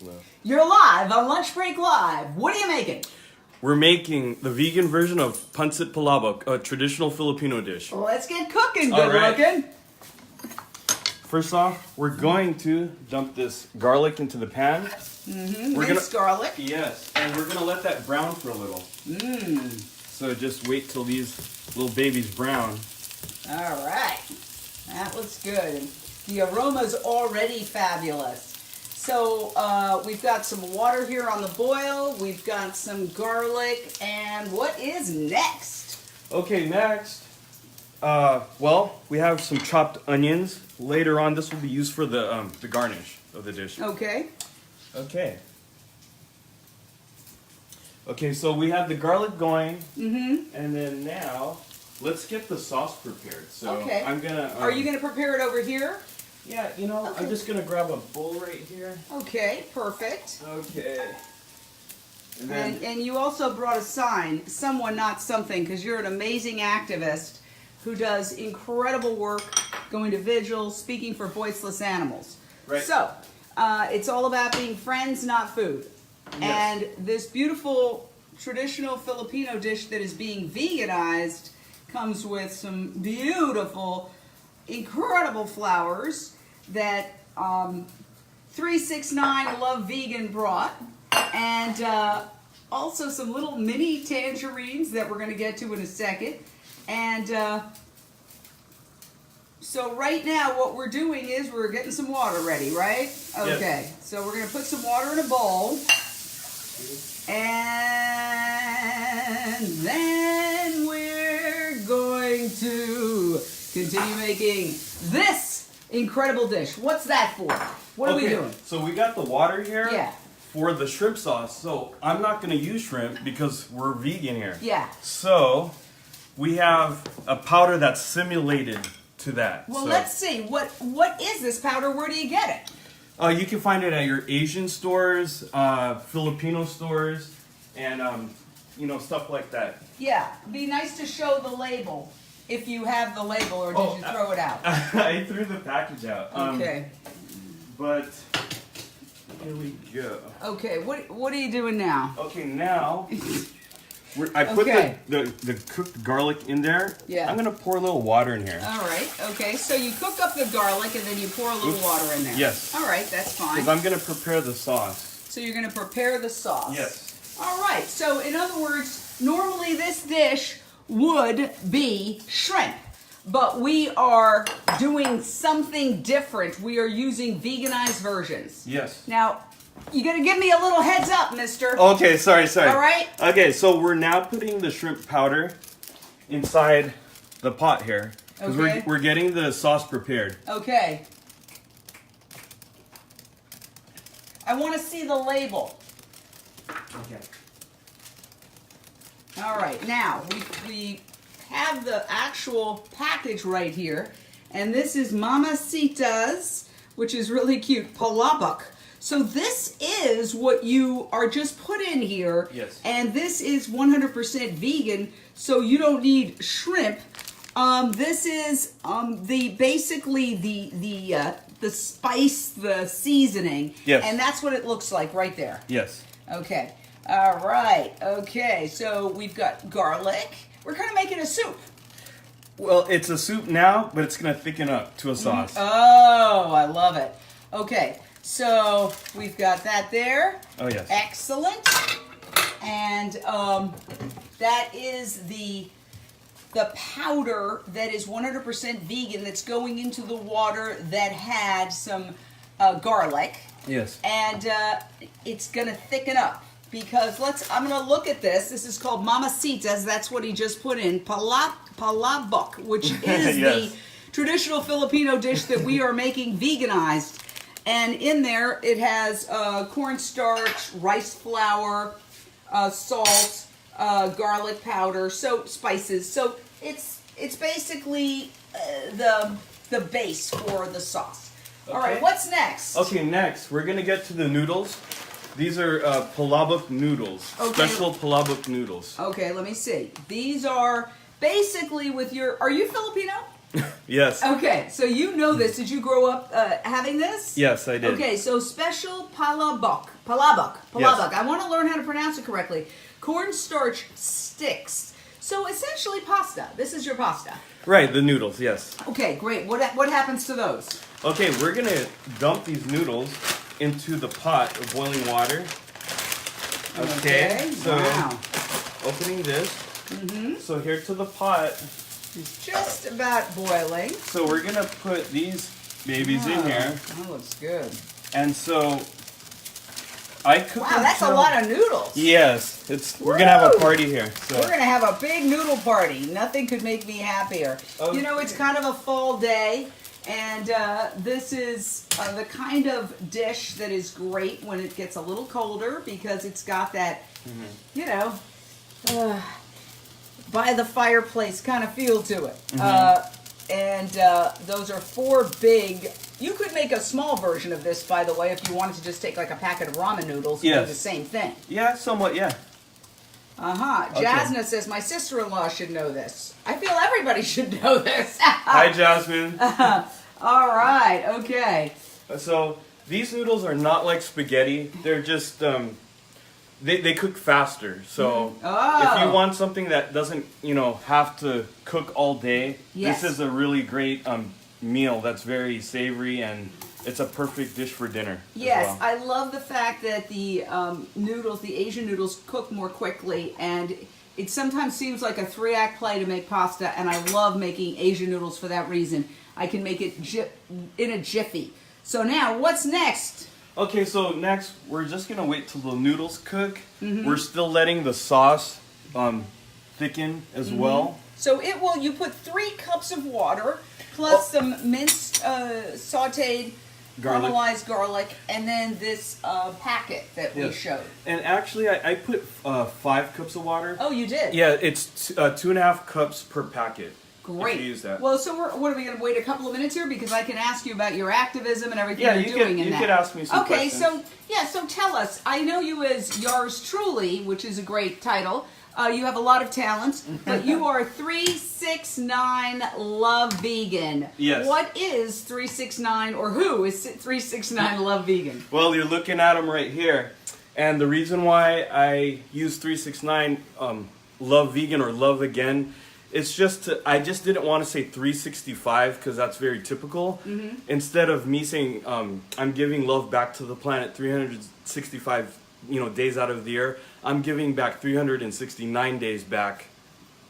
No. You're live on Lunch Break Live. What are you making? We're making the vegan version of Pancit Palabok, a traditional Filipino dish. Let's get cooking, All good right. looking. First off, we're going to dump this garlic into the pan. Minced garlic. Yes, and we're gonna let that brown for a little. So just wait till these little babies brown. All right. That looks good. The aroma's already fabulous. So we've got some water here on the boil. We've got some garlic. And what is next? Okay, next. Well, we have some chopped onions. Later on, this will be used for the garnish of the dish. Okay. Okay. Okay, so we have the garlic going, and then now let's get the sauce prepared. So Okay. I'm gonna. Are you going to prepare it over here? Yeah, you know, Okay. I'm just gonna grab a bowl right here. Okay, perfect. Okay. And then And you also brought a sign, someone not something, because you're an amazing activist who does incredible work going to vigils, speaking for voiceless animals. Right. So, it's all about being friends, not food. Yes. And this beautiful traditional Filipino dish that is being veganized comes with some beautiful, incredible flowers that 369 Love Vegan brought. And also some little mini tangerines that we're going to get to in a second. And so right now what we're doing is we're getting some water ready, right? Okay, Yes. so we're going to put some water in a bowl. And then we're going to continue making this incredible dish. What's that for? What are we doing? So we got the water here. Yeah. For the shrimp sauce. So I'm not gonna use shrimp because we're vegan here. Yeah. So we have a powder that's simulated to that. Well, So, let's see. What is this powder? Where do you get it? you can find it at your Asian stores, Filipino stores, and you know, stuff like that. Yeah, be nice to show the label if you have the label, or did you throw it out? I threw the package out. Okay. But here we go. Okay. What are you doing now? Okay, now I put Okay. the cooked garlic in there. Yeah. I'm gonna pour a little water in here. All right. Okay. So you cook up the garlic and then you pour a little water in there. Yes. All right. That's fine. Because I'm gonna prepare the sauce. So you're going to prepare the sauce. Yes. All right. So in other words, normally this dish would be shrimp, but we are doing something different. We are using veganized versions. Yes. Now, you got to give me a little heads up, mister. Okay, sorry. All right. Okay, so we're now putting the shrimp powder inside the pot here. Because Okay. we're getting the sauce prepared. Okay. I want to see the label. Okay. All right, now we have the actual package right here, and this is Mama Sita's, which is really cute, palabok. So this is what you are just put in here, Yes. and this is 100% vegan, so you don't need shrimp. This is basically the spice, the seasoning, Yes. and that's what it looks like right there. Yes. Okay. All right. Okay. So we've got garlic. We're kind of making a soup. Well, it's a soup now, but it's going to thicken up to a sauce. Oh, I love it. Okay. So we've got that there. Oh, yes. Excellent. And that is the powder that is 100% vegan that's going into the water that had some garlic. Yes. And it's gonna thicken up because I'm gonna look at this. This is called Mama Sita's. That's what he just put in. Palabok, which is Yes. the traditional Filipino dish that we are making veganized. And in there it has cornstarch, rice flour, salt, garlic powder, so spices. So it's basically the base for the sauce. All right, Okay. what's next? Okay, next, we're going to get to the noodles. These are palabok noodles. Okay. Special palabok noodles. Okay, let me see. These are basically with your... Are you Filipino? Yes. Okay, so you know this. Did you grow up having this? Yes, I did. Okay, so special palabok. Palabok. Yes. I want to learn how to pronounce it correctly. Cornstarch sticks. So essentially pasta. This is your pasta. Right, the noodles, yes. Okay, great. What happens to those? Okay, we're gonna dump these noodles into the pot of boiling water. Okay, so wow. opening this. So here to the pot. It's just about boiling. So we're gonna put these babies in here. That looks good. And so I cook. Wow, that's a lot of noodles. Yes, we're gonna have a party here. So. We're gonna have a big noodle party. Nothing could make me happier. Okay. You know, it's kind of a fall day, and this is the kind of dish that is great when it gets a little colder because it's got that, you know, by the fireplace kind of feel to it. And those are 4 big. You could make a small version of this, by the way, if you wanted to just take like a packet of ramen noodles and do the same thing. Yeah, somewhat, yeah. Okay. Jasna says, my sister-in-law should know this. I feel everybody should know this. Hi, Jasmine. All right, okay. So these noodles are not like spaghetti. They're just, they cook faster. So if you want something that doesn't, have to cook all day, this is a really great meal that's very savory, and it's a perfect dish for dinner. Yes, I love the fact that the noodles, the Asian noodles, cook more quickly, and it sometimes seems like a 3-act play to make pasta, and I love making Asian noodles for that reason. I can make it in a jiffy. So now, what's next? Okay, so next we're just gonna wait till the noodles cook. We're still letting the sauce thicken as well. So you put 3 cups of water plus some minced, sauteed, caramelized garlic, and then this packet that we showed. And actually, I put 5 cups of water. Oh, you did? Yeah, it's 2.5 cups per packet. Great. If you use that. Well, so what are we going to wait a couple of minutes here because I can ask you about your activism and everything Yeah, you're doing in that. you could ask me some questions. So tell us. I know you as Yours Truly, which is a great title. You have a lot of talent, but you are 369 Love Vegan. Yes. What is 369, or who is 369 Love Vegan? Well, you're looking at them right here, and the reason why I use 369 Love Vegan or Love Again, it's I just didn't want to say 365 because that's very typical. Instead of me saying I'm giving love back to the planet 365 days out of the year, I'm giving back 369 days back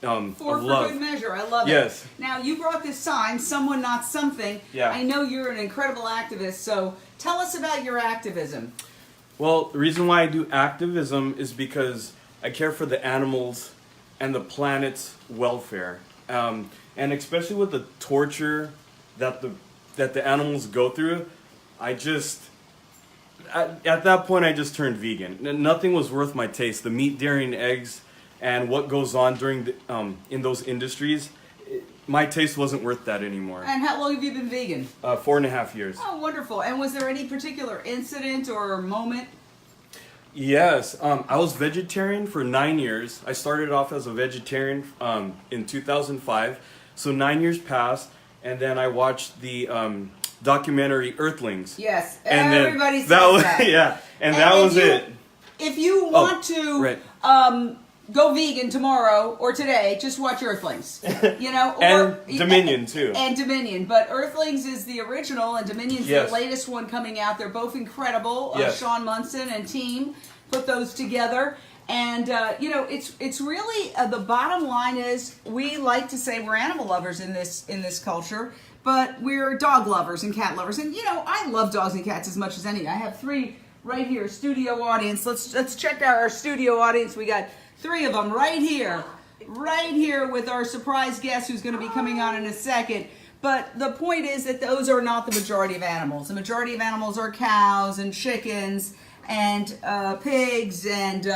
For love. good measure. I love Yes. it. Now, you brought this sign, Someone Not Something. Yeah. I know you're an incredible activist, so tell us about your activism. Well, the reason why I do activism is because I care for the animals and the planet's welfare, and especially with the torture that the animals go through. At that point, I just turned vegan. Nothing was worth my taste. The meat, dairy, and eggs, and what goes on during in those industries, my taste wasn't worth that anymore. And how long have you been vegan? 4.5 years. Oh, wonderful. And was there any particular incident or moment? Yes, I was vegetarian for 9 years. I started off as a vegetarian in 2005. So 9 years passed, and then I watched the documentary Earthlings. Yes, and everybody says that. Yeah, and that was it. If you want to go vegan tomorrow or today, just watch Earthlings. And Dominion too. And Dominion, but Earthlings is the original, and Dominion's the latest one coming out. They're both incredible. Sean Munson and team put those together, and it's really the bottom line is we like to say we're animal lovers in this culture, but we're dog lovers and cat lovers, and I love dogs and cats as much as any. I have 3 right here, studio audience. Let's check out our studio audience. We got 3 of them right here with our surprise guest who's going to be coming on in a second. But the point is that those are not the majority of animals. The majority of animals are cows and chickens and pigs and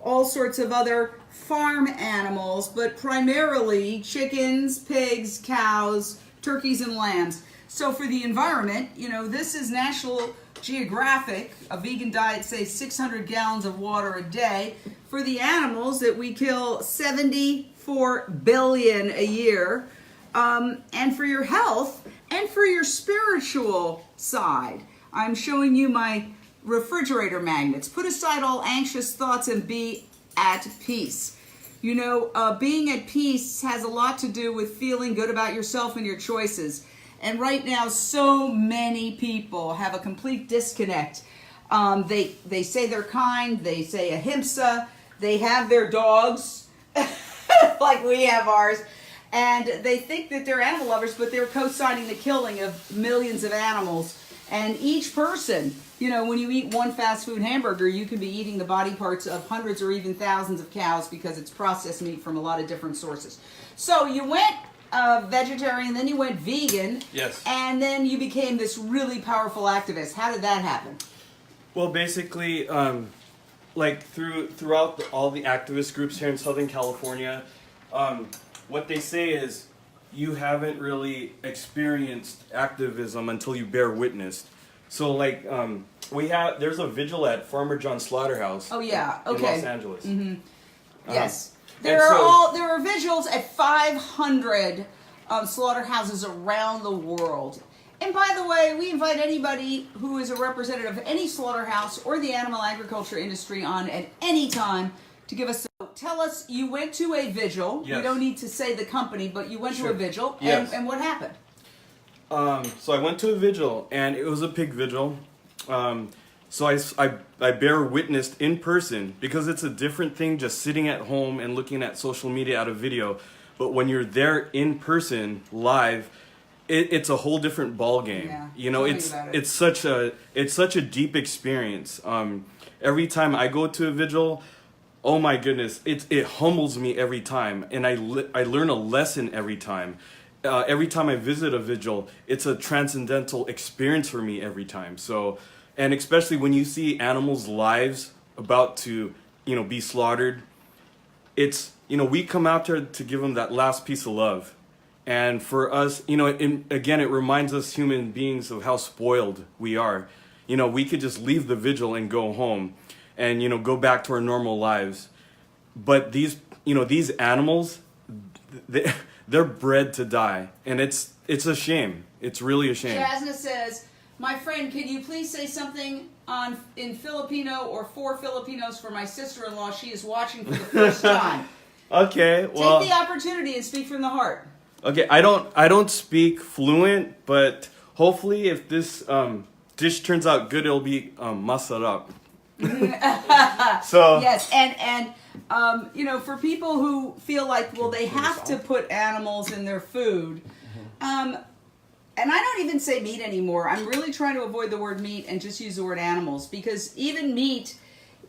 all sorts of other farm animals, but primarily chickens, pigs, cows, turkeys, and lambs. So for the environment, this is National Geographic. A vegan diet saves 600 gallons of water a day. For the animals that we kill 74 billion a year, and for your health and for your spiritual side. I'm showing you my refrigerator magnets. Put aside all anxious thoughts and be at peace. You know, being at peace has a lot to do with feeling good about yourself and your choices. And right now, so many people have a complete disconnect. They say they're kind, they say ahimsa, they have their dogs, like we have ours, and they think that they're animal lovers, but they're co-signing the killing of millions of animals. And each person, you know, when you eat one fast food hamburger, you can be eating the body parts of hundreds or even thousands of cows because it's processed meat from a lot of different sources. So you went vegetarian, then you went vegan. Yes. And then you became this really powerful activist. How did that happen? Well, basically, like throughout all the activist groups here in Southern California, what they say is you haven't really experienced activism until you bear witness. So, like, there's a vigil at Farmer John's Slaughterhouse. Oh yeah, in okay. Los Angeles. Mm-hmm. Yes, there are vigils at 500 slaughterhouses around the world. And by the way, we invite anybody who is a representative of any slaughterhouse or the animal agriculture industry on at any time to give us. Tell us, you went to a vigil. Yes. You don't need to say the company, but you went Sure. to a vigil. Yes. And what happened? So I went to a vigil, and it was a pig vigil. So I bear witness in person, because it's a different thing just sitting at home and looking at social media at a video. But when you're there in person, live, it's a whole different ball game. Yeah. You know, it's such a deep experience. Every time I go to a vigil, oh my goodness, it humbles me every time, and I learn a lesson every time. Every time I visit a vigil, it's a transcendental experience for me every time. So, and especially when you see animals' lives about to, you know, be slaughtered, it's, you know, we come out there to give them that last piece of love. And for us, you know, again, it reminds us human beings of how spoiled we are. You know, we could just leave the vigil and go home and, you know, go back to our normal lives. But these, you know, these animals, they're bred to die. And it's a shame. It's really a shame. Jasna says, my friend, can you please say something in Filipino or for Filipinos for my sister-in-law? She is watching for the first time. Okay, well. Take the opportunity and speak from the heart. Okay, I don't speak fluent, but hopefully if this dish turns out good, it'll be masarap. So yes, and you know, for people who feel like, well, they have to put animals in their food, and I don't even say meat anymore. I'm really trying to avoid the word meat and just use the word animals, because even meat,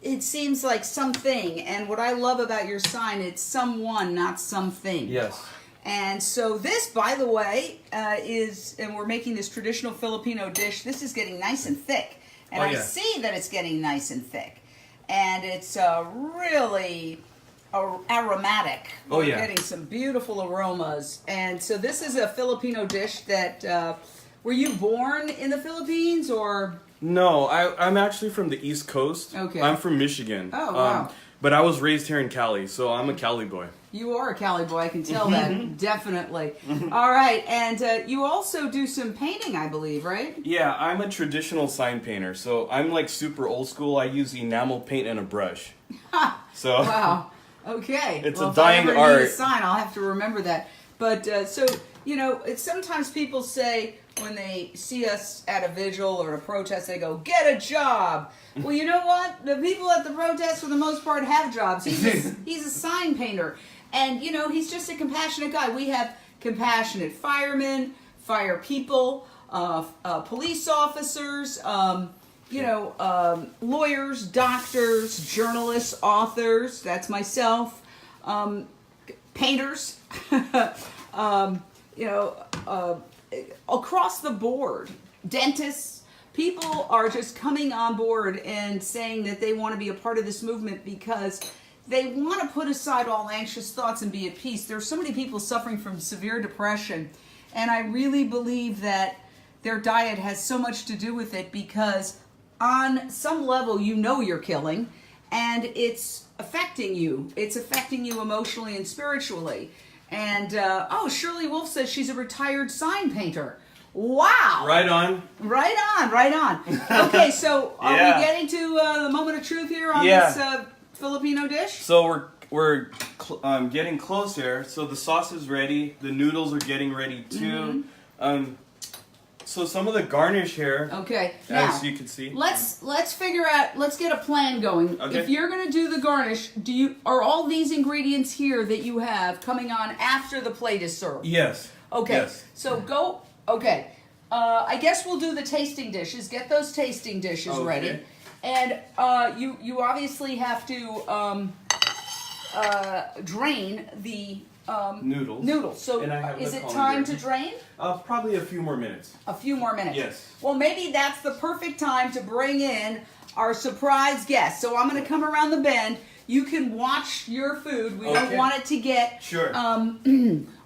it seems like something. And what I love about your sign, it's someone, not something. Yes. And so this, by the way, and we're making this traditional Filipino dish. This is getting nice and thick. And I see that it's getting nice and thick. And it's really aromatic. We're getting some beautiful aromas. And so this is a Filipino dish that, were you born in the Philippines or? No, I'm actually from the East Coast. Okay. I'm from Michigan. Oh, wow. But I was raised here in Cali, so I'm a Cali boy. You are a Cali boy, I can tell that, definitely. All right, and you also do some painting, I believe, right? Yeah, I'm a traditional sign painter, so I'm like super old school. I use enamel paint and a brush. So wow, okay. It's well, a dying if I ever art. Need a sign, I'll have to remember that. But so, you know, sometimes people say when they see us at a vigil or a protest, they go, get a job. Well, you know what? The people at the protest, for the most part, have jobs. He's a sign painter. And, you know, he's just a compassionate guy. We have compassionate firemen, fire people, police officers, you know, lawyers, doctors, journalists, authors. That's myself. Painters. You know, across the board. Dentists. People are just coming on board and saying that they want to be a part of this movement because they want to put aside all anxious thoughts and be at peace. There are so many people suffering from severe depression, and I really believe that their diet has so much to do with it, because on some level you know you're killing, and it's affecting you. It's affecting you emotionally and spiritually. And Shirley Wolf says she's a retired sign painter. Wow. Right on. Right on, right on. Okay, so are we getting to the moment of truth here on this Filipino dish? So we're getting close here. So the sauce is ready. The noodles are getting ready too. So some of the garnish here. Okay. As Now, you can see. let's figure out. Let's get a plan going. Okay. If you're gonna do the garnish, are all these ingredients here that you have coming on after the plate is served? Yes. Okay. Yes. So go. Okay. I guess we'll do the tasting dishes. Get those tasting dishes ready, and you obviously have to drain the noodles. Noodles. So is it time to drain? Probably a few more minutes. A few more minutes. Yes. Well, maybe that's the perfect time to bring in our surprise guest. So I'm going to come around the bend. You can watch your food. We don't want it to get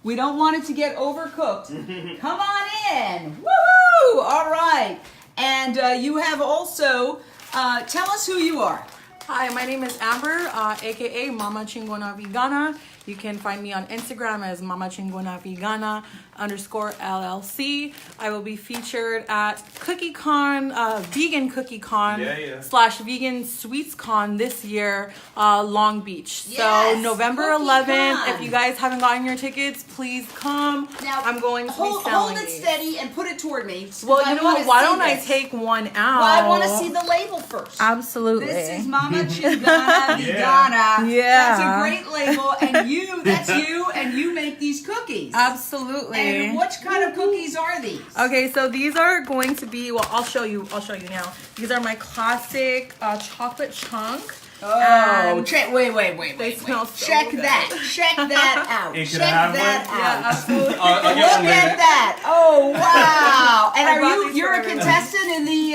we don't want it to get overcooked. Come on in. Woohoo! All right. And you have also tell us who you are. Hi, my name is Amber, aka Mama Chingona Vegana. You can find me on Instagram as Mama Chingona Vegana _LLC. I will be featured at CookieCon, Vegan CookieCon / Vegan SweetsCon this year, Long Beach. Yes, so November CookieCon. 11th. If you guys haven't gotten your tickets, please come. Now, I'm going to be selling hold it these. steady and put it toward me. Well, you know what? Why don't I take one out? Well, I want to see the label first. Absolutely. This is Mama Chingona Vegana. Yeah. That's a great label, and that's you, and you make these cookies. Absolutely. And what kind of cookies are these? Okay, so these are going to be, well, I'll show you now. These are my classic chocolate chunk. Oh, wait. They smell so Check good. that. Check that out. Hey, Check can I have that one? out. Yeah, absolutely. I'll get Look one later. at that. Oh, wow. And I brought these you're for a everyone. contestant in the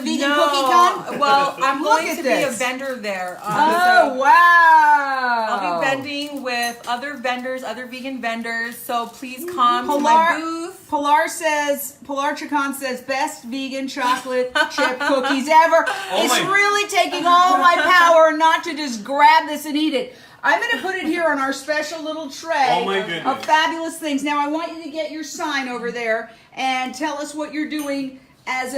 vegan cookie con? Well, I'm Look going at to be a this. vendor there. Oh, so wow. I'll be vending with other vendors, other vegan vendors. So please come to my booth. Pilar Chacon says, best vegan chocolate chip cookies ever. It's my- really taking all my power not to just grab this and eat it. I'm going to put it here on our special little tray Oh my goodness. of fabulous things. Now, I want you to get your sign over there and tell us what you're doing as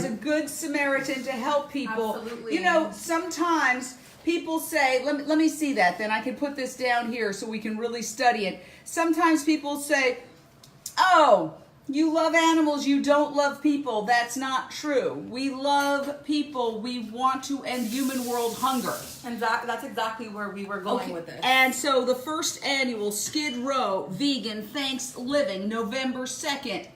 a good Samaritan to help people. Absolutely. You know, sometimes people say, let me see that, then I can put this down here so we can really study it. Sometimes people say, oh, you love animals, you don't love people. That's not true. We love people. We want to end human world hunger. And that's exactly where we were going with this. And so the first annual Skid Row Vegan ThanksLiving, November 2nd,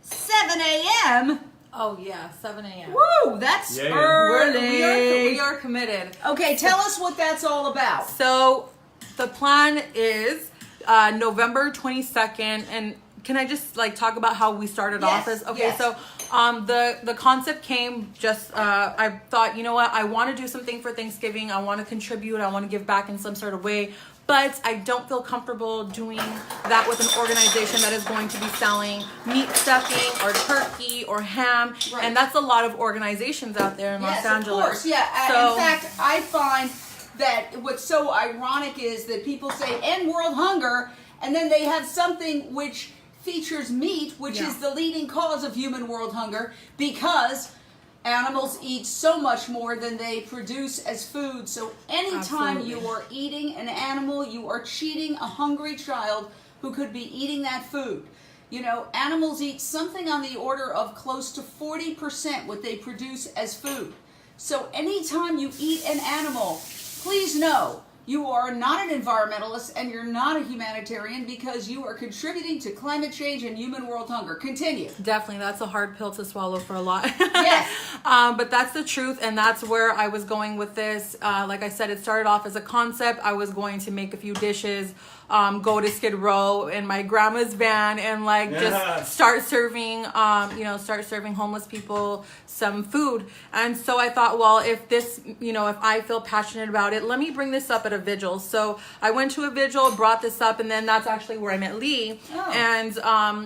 7 a.m. Oh yeah, 7 a.m. Woo, that's Yeah. early. We are committed. Okay, tell us what that's all about. So the plan is November 22nd, and can I just talk about how we started off as yes. So the concept came just I thought, you know what, I want to do something for Thanksgiving. I want to contribute. I want to give back in some sort of way. But I don't feel comfortable doing that with an organization that is going to be selling meat stuffing or turkey or ham. Right. And that's a lot of organizations out there in Los Angeles. Of course, yeah. So, in fact, I find that what's so ironic is that people say end world hunger, and then they have something which features meat, which is the leading cause of human world hunger, because animals eat so much more than they produce as food. So anytime Absolutely. you are eating an animal, you are cheating a hungry child who could be eating that food. You know, animals eat something on the order of close to 40% what they produce as food. So anytime you eat an animal, please know you are not an environmentalist and you're not a humanitarian, because you are contributing to climate change and human world hunger. Continue. definitely, that's a hard pill to swallow for a lot. Yes. But that's the truth, and that's where I was going with this. Like I said, it started off as a concept. I was going to make a few dishes, go to Skid Row in my grandma's van, and just start serving homeless people some food. And so I thought, well, if this, if I feel passionate about it, let me bring this up at a vigil. So I went to a vigil, brought this up, and then that's actually where I met Lee. Oh. And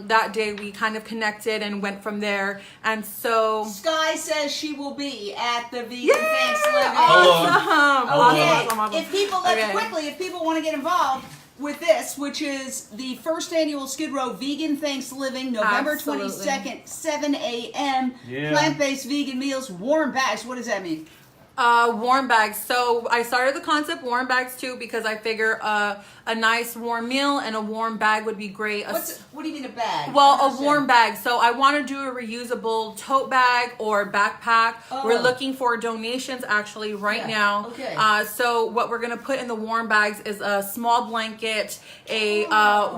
that day we kind of connected and went from there. And so Sky says she will be at the Vegan Yay! ThanksLiving. Hello. awesome. Hello. Okay, Awesome. if people want to get involved, with this, which is the first annual Skid Row Vegan ThanksLiving, November Absolutely. 22nd, 7 a.m. Yeah. Plant-based vegan meals, warm bags. What does that mean? Warm bags. So I started the concept warm bags too because I figure a nice warm meal and a warm bag would be great. What do you mean a bag? Well, a warm bag. So I want to do a reusable tote bag or backpack. Oh. We're looking for donations actually right now. Okay. So what we're gonna put in the warm bags is a small blanket, a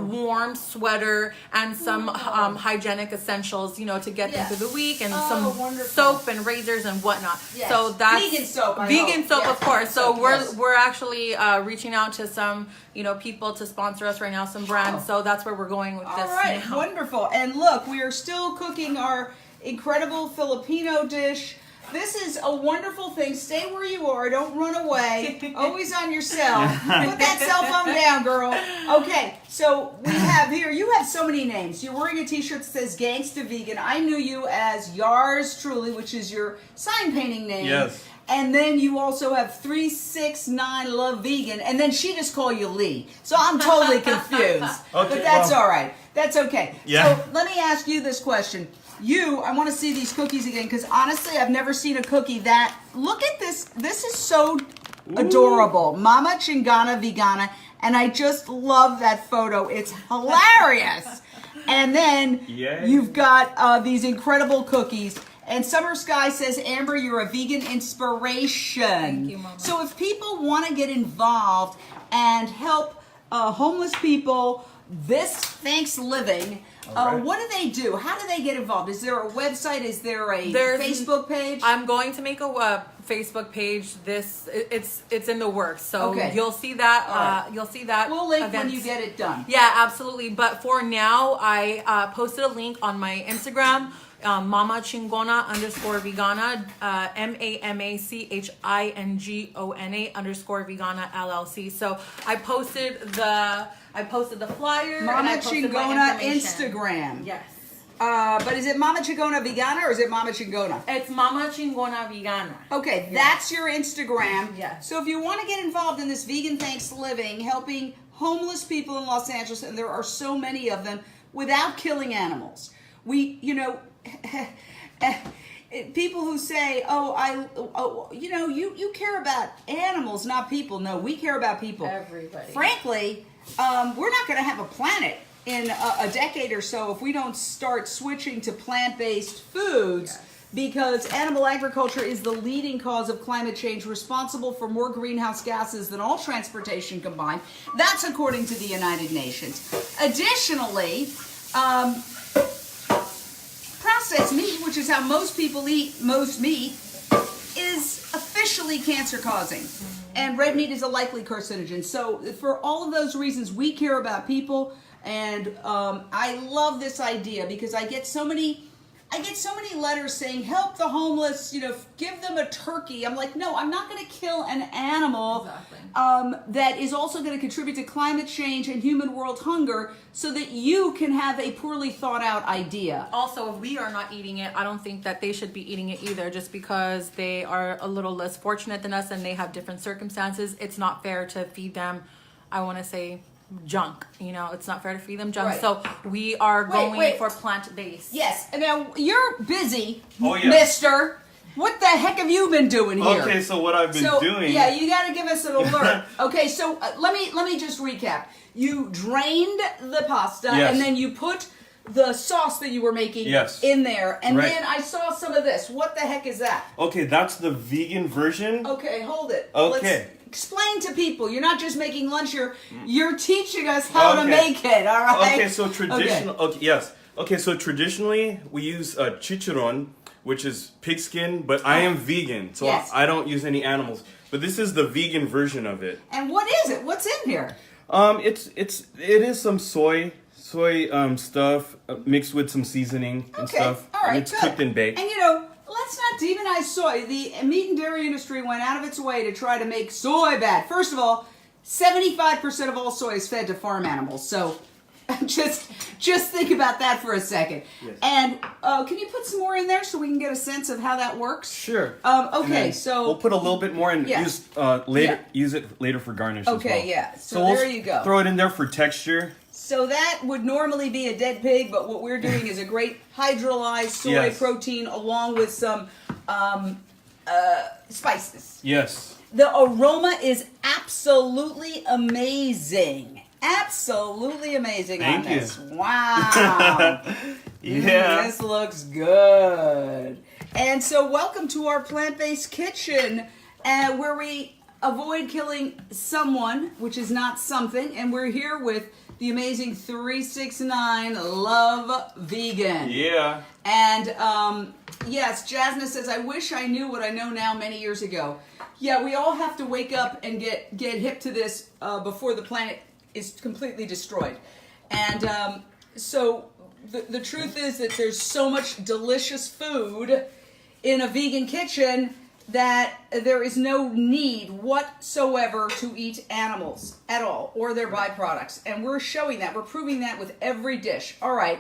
warm sweater, and some hygienic essentials, you know, to get them through the week, and some wonderful. soap and razors and whatnot. Yes. So that's Vegan soap. I vegan hope. soap, Yes, of course. So soap, we're yes. we're actually reaching out to some, you know, people to sponsor us right now, some brands. So that's where we're going with All this right, now. wonderful. And look, we are still cooking our incredible Filipino dish. This is a wonderful thing. Stay where you are. Don't run away. Always on your cell. Put that cell phone down, girl. Okay, so we have here, you have so many names. You're wearing a t-shirt that says Gangsta Vegan. I knew you as Yars Truly, which is your sign painting name. Yes. And then you also have 369 Love Vegan, and then she just called you Lee. So I'm totally confused. But that's all right. That's okay. Yeah. So let me ask you this question. I want to see these cookies again, because honestly, I've never seen a cookie that, look at this. This is so adorable. Mama Chingona Vegana, and I just love that photo. It's hilarious. And then Yay. you've got these incredible cookies. And Summer Sky says, Amber, you're a vegan inspiration. Thank you, Mama. So if people want to get involved and help homeless people this ThanksLiving, right. what do they do? How do they get involved? Is there a website? Is there a There's- Facebook page? I'm going to make a Facebook page. It's in the works, so Okay. you'll see that. All right. You'll see that. We'll link when events. you get it done. Yeah, absolutely. But for now, I posted a link on my Instagram, Mama Chingona _Vegana, MAMACHINGONA _Vegana LLC. So I posted the flyer. and Mama I posted my Chingona information. Instagram. Yes. But is it Mama Chingona Vegana or is it Mama Chingona? It's Mama Chingona Vegana. Okay, that's your Instagram. Yes. So if you want to get involved in this vegan ThanksLiving, helping homeless people in Los Angeles, and there are so many of them, without killing animals. People who say, you care about animals, not people. No, we care about people. Everybody. Frankly, we're not going to have a planet in a decade or so if we don't start switching to plant-based foods. Yes. Because animal agriculture is the leading cause of climate change, responsible for more greenhouse gases than all transportation combined. That's according to the United Nations. Additionally, processed meat, which is how most people eat most meat, is officially cancer-causing. And red meat is a likely carcinogen. So for all of those reasons, we care about people. And I love this idea because I get so many letters saying, help the homeless, give them a turkey. I'm like, no, I'm not going to kill an animal that is also going to contribute to climate change and human world hunger so that you can have a poorly thought out idea. Also, if we are not eating it, I don't think that they should be eating it either, just because they are a little less fortunate than us and they have different circumstances. It's not fair to feed them, I want to say, junk. It's not fair to feed them junk. Right. So we are going wait. for plant-based. Yes. Now, you're busy, Oh, yeah. mister. What the heck have you been doing here? Okay, so what I've been doing. Yeah, you got to give us an alert. Okay, so let me just recap. You drained the pasta, Yes. and then you put the sauce that you were making in there, and Right. then I saw some of this. What the heck is that? Okay, that's the vegan version. Okay, hold it. Okay. Let's explain to people. You're not just making lunch. You're teaching us how to Okay. make it. All right. Okay, so traditional. Okay, yes. Okay, so traditionally we use chicharron, which is pigskin, but I am vegan, so Yes. I don't use any animals. But this is the vegan version of it. And what is it? What's in here? It is some soy stuff mixed with some seasoning and Okay, stuff. all right, And it's good. cooked and baked. And let's not demonize soy. The meat and dairy industry went out of its way to try to make soy bad. First of all, 75% of all soy is fed to farm animals. So Just think about that for a second. Yes. And can you put some more in there so we can get a sense of how that works? Sure. Okay, so we'll put a little bit more and Yeah. use later. Yeah. Use it later for garnish. Okay, as well. yeah. So we'll there you go. Throw it in there for texture. So that would normally be a dead pig, but what we're doing is a great hydrolyzed soy Yes. protein along with some spices. Yes. The aroma is absolutely amazing. Absolutely amazing on Thank you. this. Wow. Yeah. This looks good. And so welcome to our plant-based kitchen where we avoid killing someone, which is not something, and we're here with the amazing 369 Love Vegan. Yeah. And yes, Jasna says, I wish I knew what I know now many years ago. Yeah, we all have to wake up and get hip to this before the planet is completely destroyed. And so the truth is that there's so much delicious food in a vegan kitchen that there is no need whatsoever to eat animals at all or their byproducts. And we're showing that. We're proving that with every dish. All right.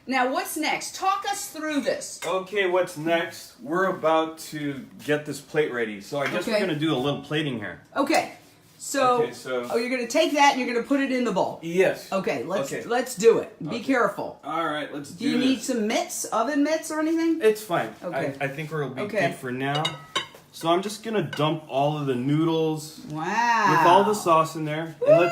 Now, what's next? Talk us through this. Okay, what's next? We're about to get this plate ready. So I guess Okay. we're going to do a little plating here. Okay. So, you're going to take that and you're going to put it in the bowl. Yes. Okay, let's do it. Be Okay. careful. All right, let's Do you this. need some mitts, oven mitts or anything? It's fine. Okay. I think we'll be Okay. good for now. So I'm just going to dump all of the noodles Wow. with all the sauce in there. Woo! And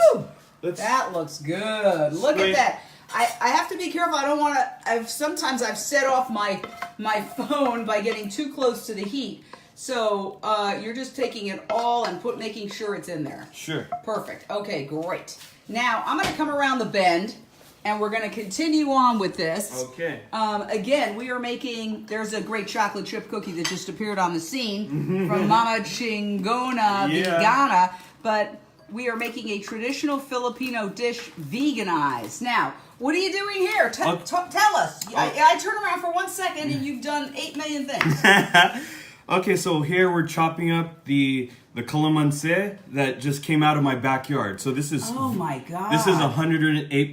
let's That looks good. Look Sweet. at that. I have to be careful. I don't want to. Sometimes I've set off my phone by getting too close to the heat. So you're just taking it all and making sure it's in there. Sure. Perfect. Okay, great. Now I'm going to come around the bend, and we're going to continue on with this. Okay. Again, we are making. There's a great chocolate chip cookie that just appeared on the scene from Mama Chingona Vegana, but we are making a traditional Filipino dish, veganized. Now, what are you doing here? Tell us. I turn around for 1 second and you've done 8 million things. Okay, so here we're chopping up the calamansi that just came out of my backyard. So this is Oh my God. This is 108%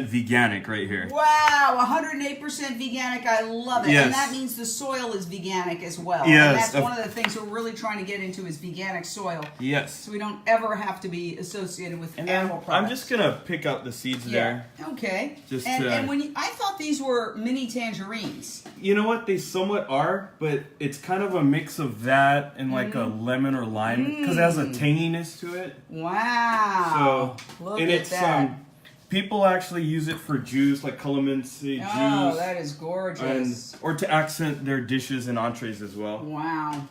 veganic right here. Wow, 108% veganic. I love it. Yes. And that means the soil is veganic as well. Yes. And that's one of the things we're really trying to get into is veganic soil. Yes. So we don't ever have to be associated with And animal I'm products. just gonna pick out the seeds there. Okay. Just and when I thought these were mini tangerines. You know what? They somewhat are, but it's kind of a mix of that and like a lemon or lime because it has a tanginess to it. Wow. So Look and at it's that. people actually use it for juice like calamansi juice. Oh, that is gorgeous. or to accent their dishes and entrees as well. Wow.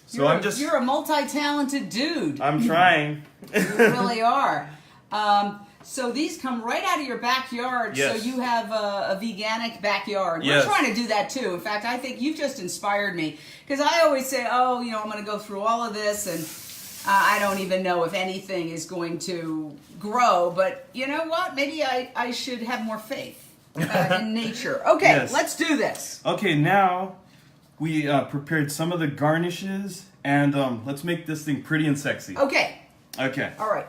So You're a multi-talented dude. I'm trying. You really are. So these come right out of your backyard. Yes. So you have a veganic backyard. Yes. We're trying to do that too. In fact, I think you've just inspired me because I always say, oh, I'm going to go through all of this and I don't even know if anything is going to grow. But you know what? Maybe I should have more faith in nature. Okay, Yes. let's do this. Okay, now we prepared some of the garnishes and let's make this thing pretty and sexy. Okay. Okay. All right.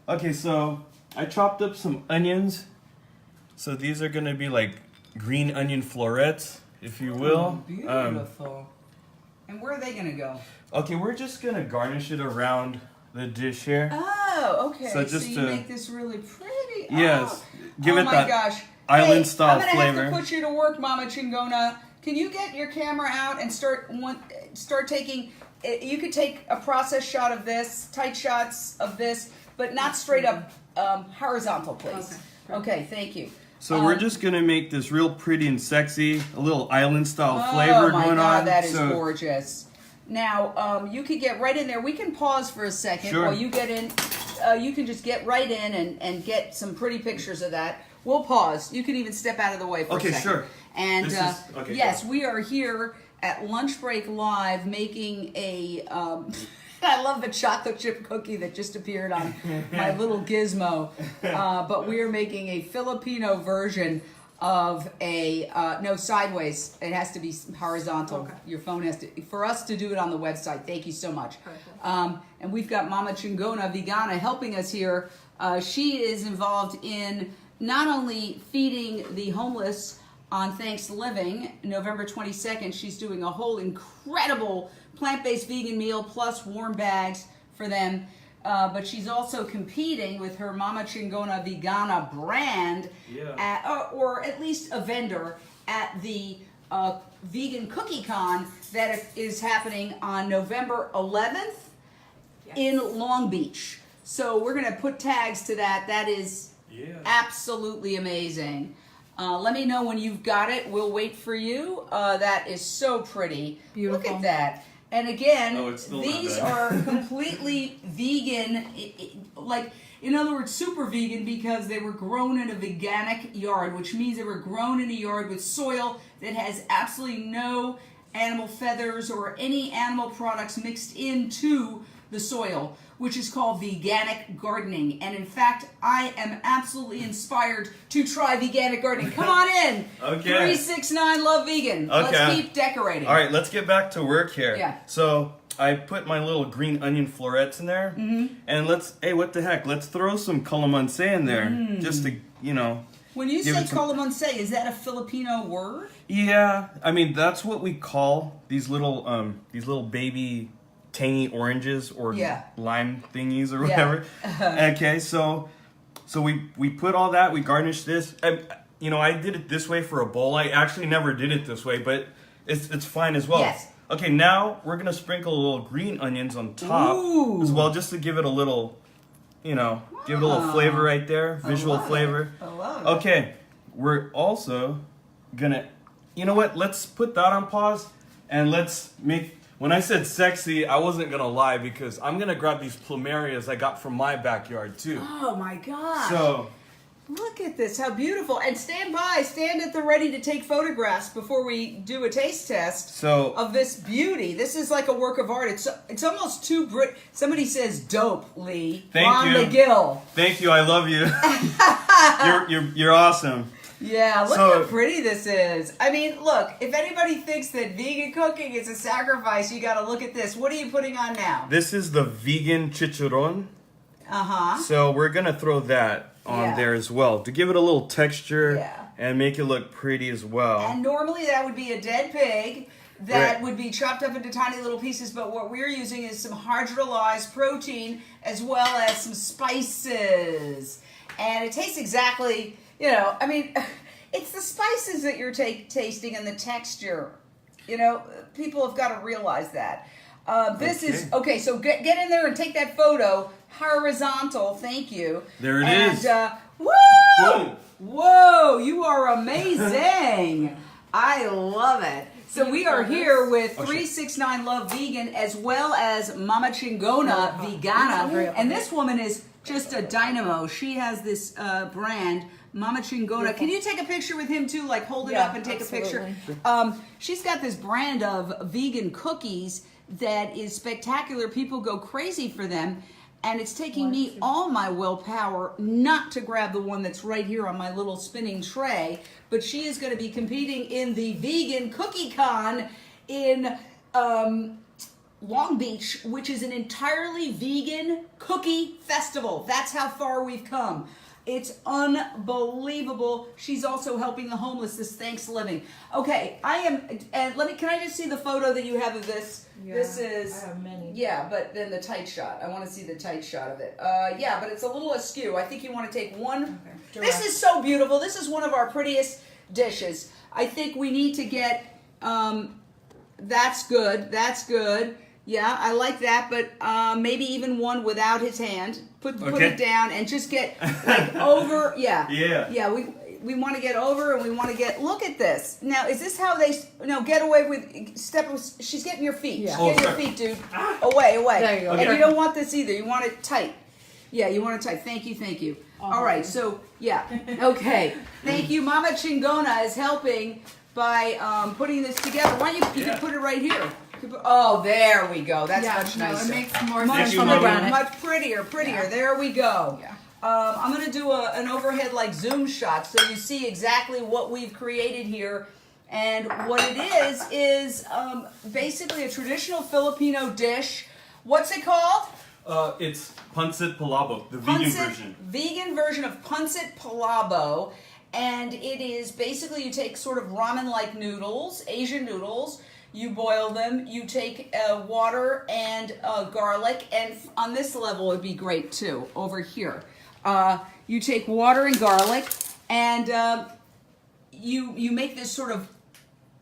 Okay, so I chopped up some onions. So these are going to be like green onion florets, if you will. Beautiful. And where are they going to go? Okay, we're just going to garnish it around the dish here. Oh, okay. So So, just you to- make this really pretty. Yes. Oh. Give it my that gosh. island style I'm gonna flavor. have to put you to work, Mama Chingona. Can you get your camera out and start taking? You could take a process shot of this, tight shots of this, but not straight up horizontal, please. Okay, thank you. So we're just going to make this real pretty and sexy, a little island style flavor Oh my going God, on. that is So- gorgeous. Now, you could get right in there. We can pause for a second Sure. while you get in. You can just get right in and get some pretty pictures of that. We'll pause. You can even step out of the way for Okay, a second. sure. And This is- okay, yes, go. we are here at Lunch Break Live making a. I love the chocolate chip cookie that just appeared on my little gizmo. But we are making a Filipino version of a no, sideways. It has to be horizontal. Okay. Your phone has to, for us to do it on the website. Thank you so much. And we've got Mama Chingona Vegana helping us here. She is involved in not only feeding the homeless on ThanksLiving, November 22nd, she's doing a whole incredible plant-based vegan meal plus warm bags for them. But she's also competing with her MAMA CHINGONA Vegana brand, or at least a vendor at the Vegan Cookie Con that is happening on November 11th in Long Beach. So we're going to put tags to that. That is absolutely amazing. Let me know when you've got it. We'll wait for you. That is so pretty. Beautiful. Look at that. And again, these are completely vegan, like, in other words, super vegan, because they were grown in a veganic yard, which means they were grown in a yard with soil that has absolutely no animal feathers or any animal products mixed into the soil, which is called veganic gardening. And in fact, I am absolutely inspired to try veganic gardening. Come on in. Okay. 369 Love Vegan. Okay. Let's keep decorating. All right, let's get back to work here. Yeah. So I put my little green onion florets in there, and what the heck? Let's throw some calamansi in there, just to, When you give say it some- calamansi, is that a Filipino word? Yeah, I mean that's what we call these little baby tangy oranges or lime thingies or whatever. Okay, so we put all that, we garnish this. I did it this way for a bowl. I actually never did it this way, but it's fine as well. Yes. Okay, now we're gonna sprinkle a little green onions on top as well, just to give it a little, give it a little flavor right there, visual flavor. I love it. Okay, we're also gonna, let's put that on pause and let's make. When I said sexy, I wasn't gonna lie, because I'm gonna grab these plumerias I got from my backyard too. Oh my gosh. So Look at this, how beautiful. And stand at the ready to take photographs before we do a taste test of this beauty. This is like a work of art. It's almost too somebody says dope, Lee. Thank you. McGill. Thank you, I love you. you're awesome. Yeah, look how pretty this is. I mean, look, if anybody thinks that vegan cooking is a sacrifice, you got to look at this. What are you putting on now? This is the vegan chicharron. Uh-huh. So we're going to throw that on there as well to give it a little texture and make it look pretty as well. And normally that would be a dead pig that would be chopped up into tiny little pieces, but what we're using is some hydrolyzed protein as well as some spices. And it tastes exactly... I mean, it's the spices that you're tasting and the texture. People have got to realize that. This is, so get in there and take that photo. Horizontal, thank you. There it is. Woo! Boom. Whoa, you are amazing. I love it. So we are here with 369 Love Vegan as well as Mama Chingona Vegana. And this woman is just a dynamo. She has this brand, Mama Chingona. Can you take a picture with him too? Like hold it up and take a picture. She's got this brand of vegan cookies that is spectacular. People go crazy for them. And it's taking me all my willpower not to grab the one that's right here on my little spinning tray. But she is going to be competing in the Vegan Cookie Con in Long Beach, which is an entirely vegan cookie festival. That's how far we've come. It's unbelievable. She's also helping the homeless, this ThanksLiving. Okay, and can I just see the photo that you have of this? Yeah, this is, I have many. Yeah, but then the tight shot. I want to see the tight shot of it. Yeah, but it's a little askew. I think you want to take one. Okay. This is so beautiful. This is one of our prettiest dishes. I think we need to get, that's good. That's good. Yeah, I like that, but maybe even one without his hand. Put it down and just get like over. Yeah. We want to get over and we want to get. Look at this. Now, is this how they? No, get away with step. She's getting your feet. Yeah. She's getting your feet, dude. Away. There you go. And you don't want this either. You want it tight. Yeah, you want it tight. Thank you. All right. So okay. Thank you. Mama Chingona is helping by putting this together. Why don't you can put it right here. Oh, there we go. That's much nicer. It makes more much sense from the granite. Much prettier. Yeah. There we go. Yeah. I'm going to do an overhead like zoom shot so you see exactly what we've created here. And what it is basically a traditional Filipino dish. What's it called? It's Pancit Palabok, the vegan version. Vegan version of Pancit Palabok. And it is basically, you take sort of ramen-like noodles, Asian noodles, you boil them, you take water and garlic, and on this level it would be great too, over here. You take water and garlic, and you make this sort of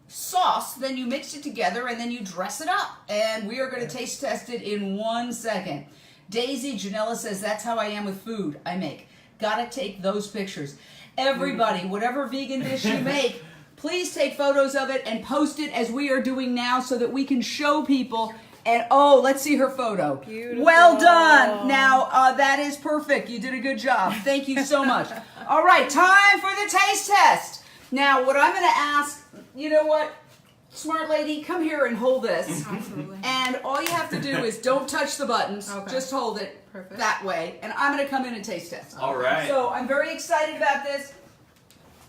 sauce, then you mix it together, and then you dress it up. And we are going to taste test it in 1 second. Daisy Janella says, that's how I am with food I make. Gotta take those pictures. Everybody, whatever vegan dish you make, please take photos of it and post it as we are doing now so that we can show people. And oh, let's see her photo. Beautiful. Well done. Now, that is perfect. You did a good job. Thank you so much. All right, time for the taste test. Now, what I'm going to ask, you know what? Smart lady, come here and hold this. Absolutely. And all you have to do is don't touch the buttons. Okay. Just hold it that way. And I'm going to come in and taste test. All right. So I'm very excited about this.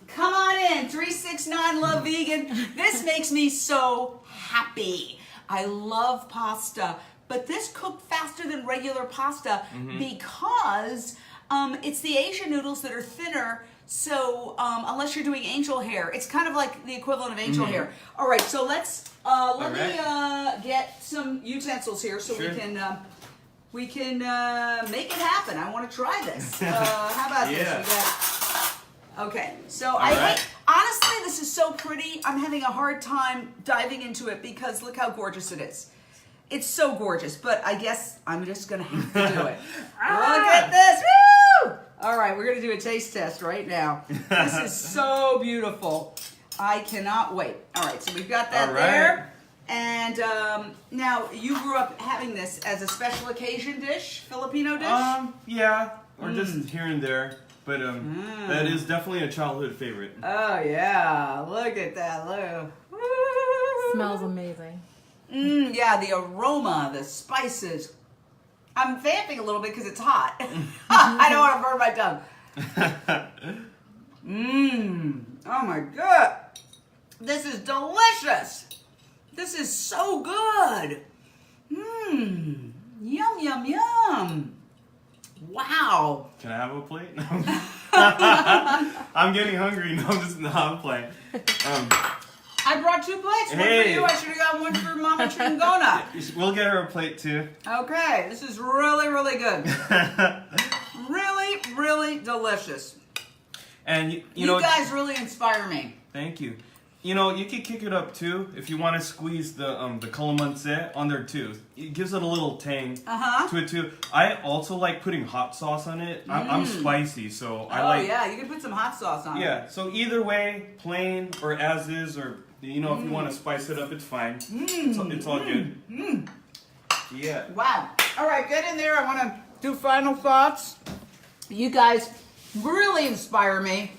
Come on in, 369 Love Vegan. This makes me so happy. I love pasta, but this cooked faster than regular pasta because it's the Asian noodles that are thinner. So unless you're doing angel hair, it's kind of like the equivalent of angel hair. All right, so let me get some utensils here so we can make it happen. I want to try this. How about this? Okay, so honestly, this is so pretty. I'm having a hard time diving into it because look how gorgeous it is. It's so gorgeous, but I guess I'm just gonna have to do it. Look at this, woo! All right, we're gonna do a taste test right now. This is so beautiful. I cannot wait. All right, so we've got that there. And now, you grew up having this as a special occasion dish, Filipino dish? Yeah, or just here and there. But that is definitely a childhood favorite. Oh yeah, look at that, look. Smells amazing. Yeah, the aroma, the spices. I'm vamping a little bit because it's hot. I don't want to burn my tongue. Oh my God. This is delicious. This is so good. Yum, yum, yum. Wow. Can I have a plate? I'm getting hungry. No, I'm playing. I brought 2 plates. One for you. I should have got one for Mama Chingona. We'll get her a plate too. Okay, this is really, really good. Really, really delicious. And you know, guys really inspire me. Thank you. You know, you can kick it up too if you want to squeeze the calamansi on there too. It gives it a little tang to it too. I also like putting hot sauce on it. I'm spicy, so I like. Oh yeah, you can put some hot sauce on it. Yeah, so either way, plain or as is, or you know, if you want to spice it up, it's fine. It's all good. Yeah. Wow. All right, get in there. I want to do final thoughts. You guys really inspire me.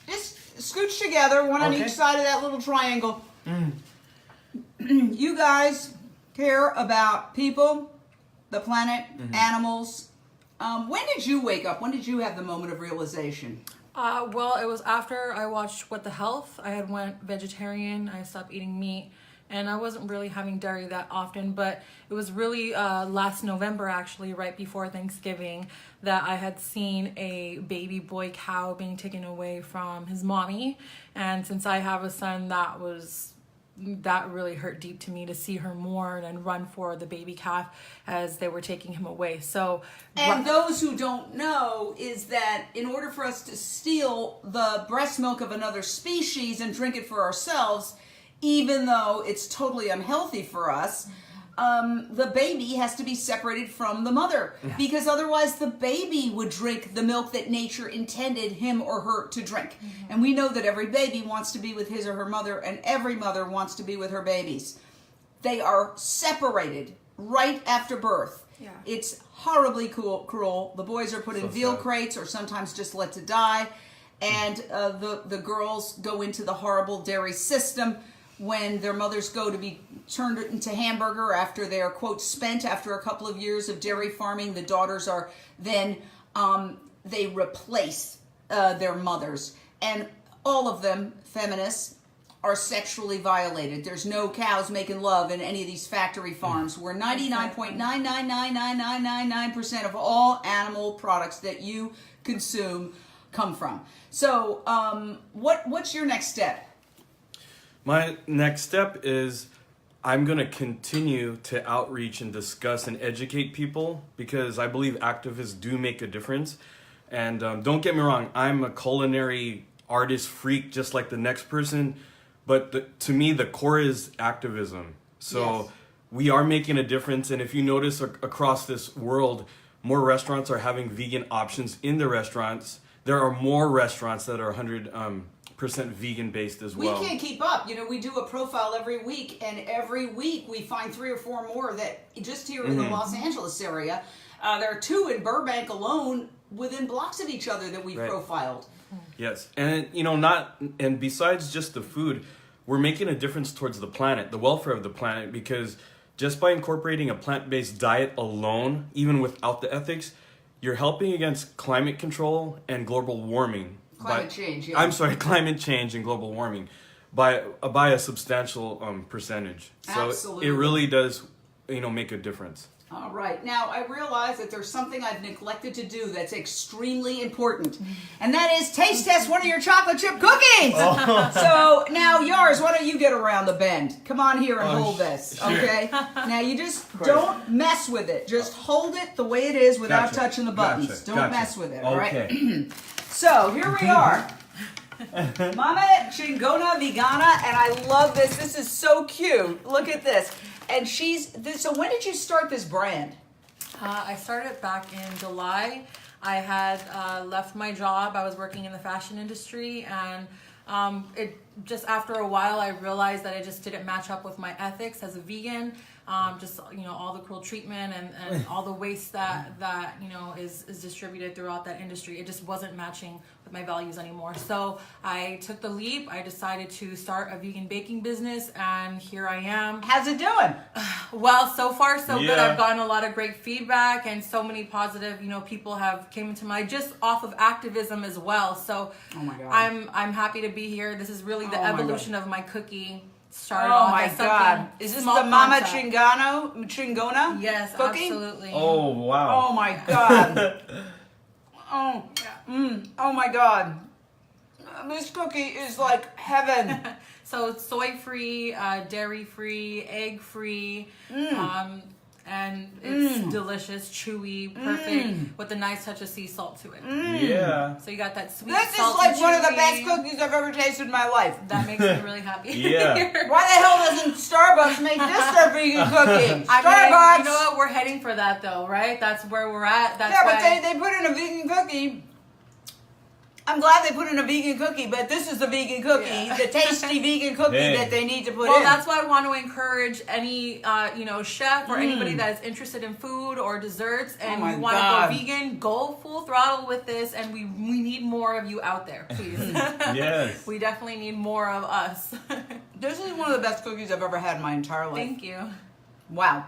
Just scooch together, one on each side of that little triangle. You guys care about people, the planet, animals. When did you wake up? When did you have the moment of realization? Well, it was after I watched What the Health. I had went vegetarian. I stopped eating meat. And I wasn't really having dairy that often, but it was really last November, actually, right before Thanksgiving, that I had seen a baby boy cow being taken away from his mommy. And since I have a son, that really hurt deep to me to see her mourn and run for the baby calf as they were taking him away. So, and those who don't know is that in order for us to steal the breast milk of another species and drink it for ourselves, even though it's totally unhealthy for us, the baby has to be separated from the mother, because otherwise the baby would drink the milk that nature intended him or her to drink. And we know that every baby wants to be with his or her mother, and every mother wants to be with her babies. They are separated right after birth. Yeah. It's horribly cruel. The boys are put in veal crates or sometimes just let to die. And the girls go into the horrible dairy system when their mothers go to be turned into hamburger after they are, quote, spent after a couple of years of dairy farming. The daughters are then, they replace their mothers. And all of them, feminists, are sexually violated. There's no cows making love in any of these factory farms where 99.9999999% of all animal products that you consume come from. So what's your next step? My next step is I'm going to continue to outreach and discuss and educate people because I believe activists do make a difference. And don't get me wrong, I'm a culinary artist freak just like the next person. But to me, the core is activism. So Yes. we are making a difference. And if you notice across this world, more restaurants are having vegan options in the restaurants. There are more restaurants that are 100% vegan based as well. We can't keep up. You know, we do a profile every week, and every week we find 3 or 4 more that just here in the Los Angeles area. There are 2 in Burbank alone within blocks of each other that we've Right. profiled. Yes, and and besides just the food, we're making a difference towards the planet, the welfare of the planet, because just by incorporating a plant-based diet alone, even without the ethics, you're helping against climate control and global warming. Climate change, yeah. I'm sorry, climate change and global warming by a substantial percentage. So Absolutely. it really does, make a difference. All right. Now, I realize that there's something I've neglected to do that's extremely important, and that is taste test one of your chocolate chip cookies. So, now, yours, why don't you get around the bend? Come on here and hold this, sure. okay? Now, you just don't mess with it. Just hold it the way it is without Gotcha. touching the buttons. Gotcha. Don't Gotcha. mess with it, all right? Okay. So, here we are. Mama Chingona Vegana, and I love this. This is so cute. Look at this. And so when did you start this brand? I started back in July. I had left my job. I was working in the fashion industry, and it just after a while I realized that it just didn't match up with my ethics as a vegan. Just all the cruel treatment and all the waste that is distributed throughout that industry. It just wasn't matching with my values anymore. So I took the leap. I decided to start a vegan baking business, and here I am. How's it doing? Well, so far so good. Yeah. I've gotten a lot of great feedback, and so many positive, people have came into my just off of activism as well. So Oh my God. I'm happy to be here. This is really the Oh my evolution of my cookie. Started Oh off my as something God. Is this small the Mama concept. Chingona Yes, cookie? absolutely. Oh, wow. Oh my God. Oh my God. This cookie is like heaven. So it's soy-free, dairy-free, egg-free, and it's delicious, chewy, perfect, with a nice touch of sea salt to it. Yeah. So you got that sweet, This is salty, like one of the chewy. best cookies I've ever tasted in my life. That makes me really happy. Yeah. Why the hell doesn't Starbucks make this their vegan cookie? I Starbucks! mean, you know what? We're heading for that, though, right? That's where we're at. That's Yeah, but why they put in a vegan cookie. I'm glad they put in a vegan cookie, but this is the vegan cookie, Yeah. the tasty vegan cookie Hey. that they need to put Well, in. that's why I want to encourage any, chef or anybody that is interested in food or desserts and my you want God. to go vegan, go full throttle with this, and we need more of you out there, please. Yes. We definitely need more of us. This is one of the best cookies I've ever had in my entire life. Thank you. Wow.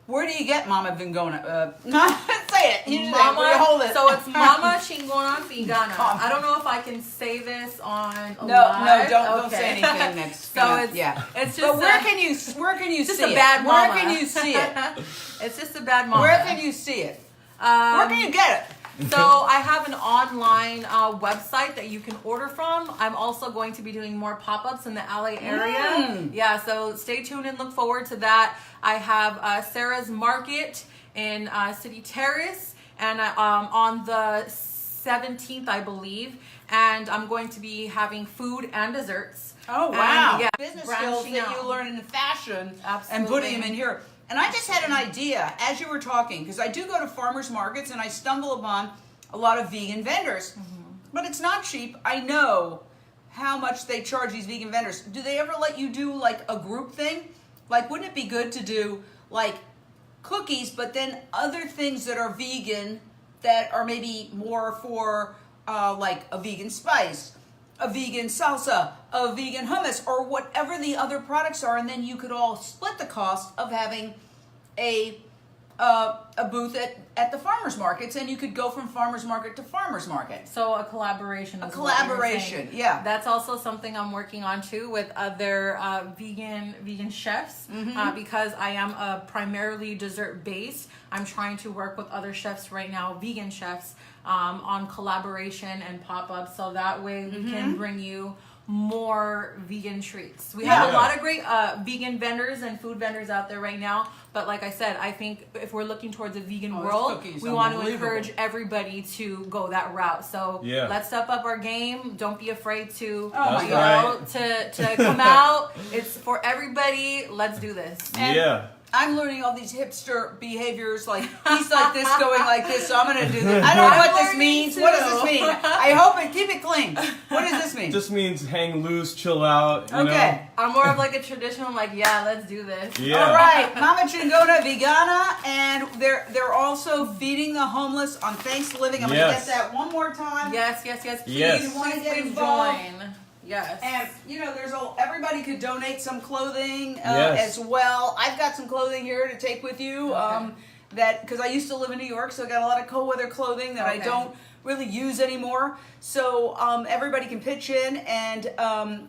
Where do you get Mama Vegana? Say it. You Mama, hold it. so it's Mama Chingona Vegana. I don't know if I can say this on No, live. don't say Okay. anything next. So it's yeah. it's just But where a- can you just see a it? bad Where mama. can you see it? It's just a bad mama. Where can you see it? Where can you get it? So I have an online website that you can order from. I'm also going to be doing more pop-ups in the LA area. Yeah, so stay tuned and look forward to that. I have Sarah's Market in City Terrace, and on the 17th, I believe. And I'm going to be having food and desserts. Oh, And, wow. yeah, Business branching skills that out. you learn in fashion and Absolutely. putting them in here. And I just had an idea as you were talking, because I do go to farmers markets and I stumble upon a lot of vegan vendors. But it's not cheap. I know how much they charge these vegan vendors. Do they ever let you do like a group thing? Like, wouldn't it be good to do like cookies, but then other things that are vegan that are maybe more for like a vegan spice, a vegan salsa, a vegan hummus, or whatever the other products are, and then you could all split the cost of having a a booth at the farmers markets, and you could go from farmers market to farmers market. So a collaboration. A is what you're collaboration, saying. yeah. That's also something I'm working on too with other vegan chefs because I am a primarily dessert based. I'm trying to work with other chefs right now, vegan chefs, on collaboration and pop ups, so that way we can bring you more vegan treats. We have a lot of great vegan vendors and food vendors out there right now, but like I said, I think if we're looking towards a vegan world, we want to encourage everybody to go that route. So let's step up our game. Don't be afraid to to come out. It's for everybody. Let's do this. And I'm learning all these hipster behaviors, like he's like this, going like this, so I'm going to do this. I don't know what this means. Too. What does this mean? I hope it, keep it clean. What does this mean? Just means hang loose, chill out. You know? I'm more of like a traditional, like, let's do this. Yeah. All right, Mama Chingona Vegana, and they're also feeding the homeless on ThanksLiving. I'm going to get that one more time. Yes. Yes. You want to get involved? Join. Yes. And there's everybody could donate some clothing as well. I've got some clothing here to take with you. That because I used to live in New York, so I got a lot of cold weather clothing that I don't really use anymore. So everybody can pitch in, and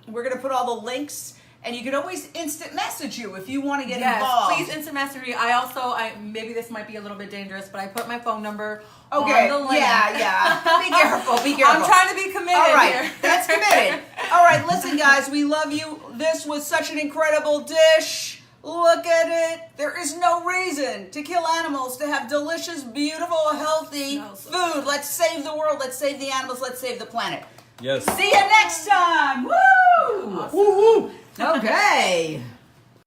we're gonna put all the links. And you can always instant message you if you want to get involved. Please instant message me. I maybe this might be a little bit dangerous, but I put my phone number on the link. Yeah. Be careful. Be careful. I'm trying to be committed. All right, here. that's committed. All right, listen, guys, we love you. This was such an incredible dish. Look at it. There is no reason to kill animals to have delicious, beautiful, healthy food. Let's save the world. Let's save the animals. Let's save the planet. Yes. See you next time. Woo!